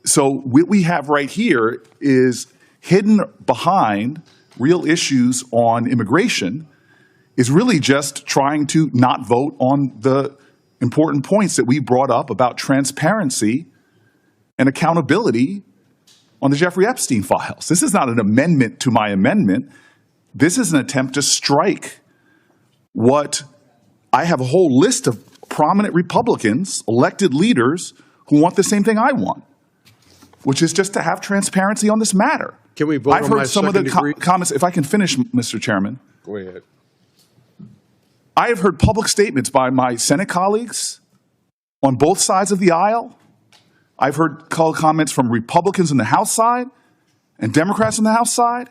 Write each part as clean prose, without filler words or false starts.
So what we have right here is hidden behind real issues on immigration is really just trying to not vote on the important points that we brought up about transparency and accountability on the Jeffrey Epstein files. This is not an amendment to my amendment. This is an attempt to strike what I have a whole list of prominent Republicans, elected leaders, who want the same thing I want, which is just to have transparency on this matter. Can we vote I've on heard my some of the second degree? comments. If I can finish, Mr. Chairman. Go ahead. I have heard public statements by my Senate colleagues on both sides of the aisle. I've heard comments from Republicans on the House side and Democrats on the House side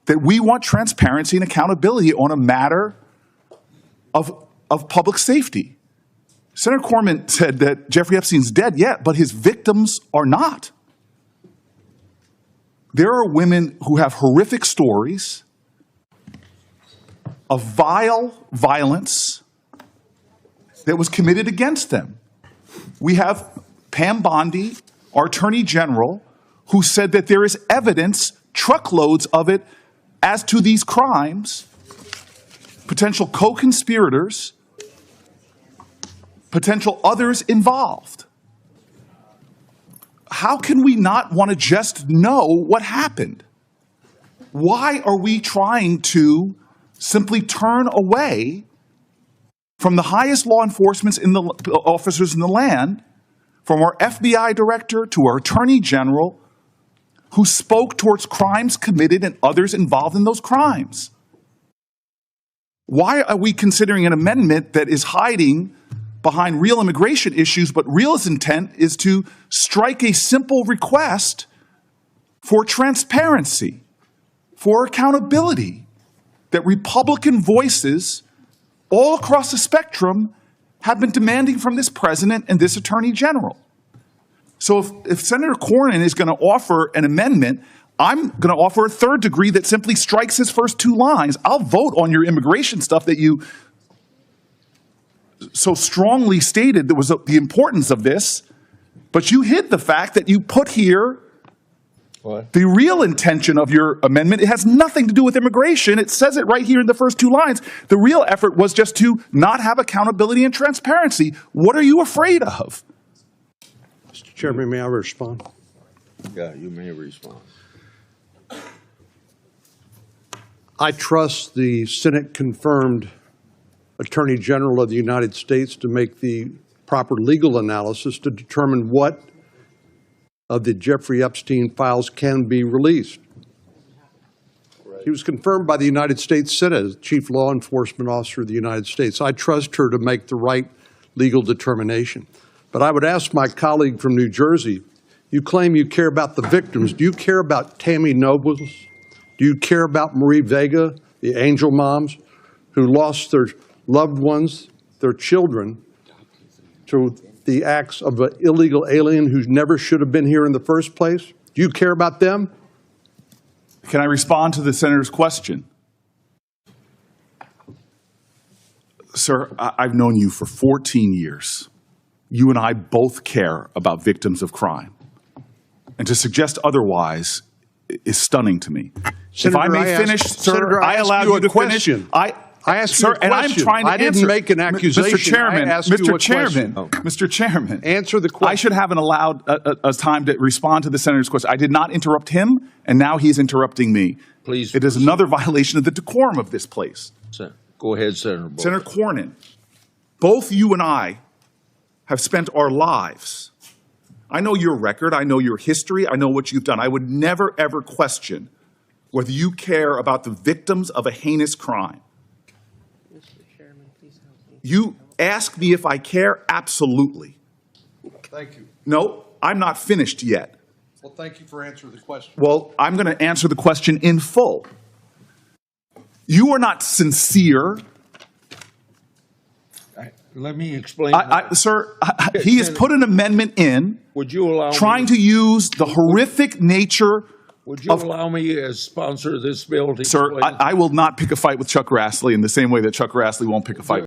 that we want transparency and accountability on a matter of public safety. Senator Cornyn said that Jeffrey Epstein's dead yet, but his victims are not. There are women who have horrific stories of vile violence that was committed against them. We have Pam Bondi, our Attorney General, who said that there is evidence, truckloads of it, as to these crimes, potential co-conspirators, potential others involved. How can we not want to just know what happened? Why are we trying to simply turn away from the highest law enforcement officers in the land, from our FBI director to our Attorney General, who spoke towards crimes committed and others involved in those crimes? Why are we considering an amendment that is hiding behind real immigration issues, but real intent is to strike a simple request for transparency, for accountability, that Republican voices all across the spectrum have been demanding from this president and this attorney general? So if Senator Cornyn is going to offer an amendment, I'm going to offer a third degree that simply strikes his first two lines. I'll vote on your immigration stuff that you so strongly stated that was the importance of this, but you hid the fact that you put here the real intention of your amendment. It has nothing to do with immigration. It says it right here in the first two lines. The real effort was just to not have accountability and transparency. What are you afraid of? Mr. Chairman, may I respond? Yeah, you may respond. I trust the Senate-confirmed Attorney General of the United States to make the proper legal analysis to determine what of the Jeffrey Epstein files can be released. He was confirmed by the United States Senate as Chief Law Enforcement Officer of the United States. I trust her to make the right legal determination. But I would ask my colleague from New Jersey, you claim you care about the victims. Do you care about Tammy Nobles? Do you care about Marie Vega, the angel moms who lost their loved ones, their children, to the acts of an illegal alien who never should have been here in the first place? Do you care about them? Can I respond to the senator's question? Sir, I've known you for 14 years. You and I both care about victims of crime. And to suggest otherwise is stunning to me. Senator, if I may finish, sir, Senator, I allow you to finish. I asked sir, you a question. And I'm trying to I didn't answer. make an accusation. Mr. Chairman, I asked you a question. Mr. Chairman, Answer the question. I should have allowed a time to respond to the senator's question. I did not interrupt him, and now he's interrupting me. Please. It is another violation of the decorum of this place. Go ahead, Senator Bondi. Senator Cornyn, both you and I have spent our lives. I know your record. I know your history. I know what you've done. I would never, ever question whether you care about the victims of a heinous crime. You ask me if I care? Absolutely. Thank you. No, I'm not finished yet. Well, thank you for answering the question. Well, I'm going to answer the question in full. You are not sincere. Let me explain. Sir, he has put an amendment in Would you allow trying to use the horrific nature Would you allow me as sponsor of this bill to Sir, explain? I will not pick a fight with Chuck Grassley in the same way that Chuck Grassley won't pick a fight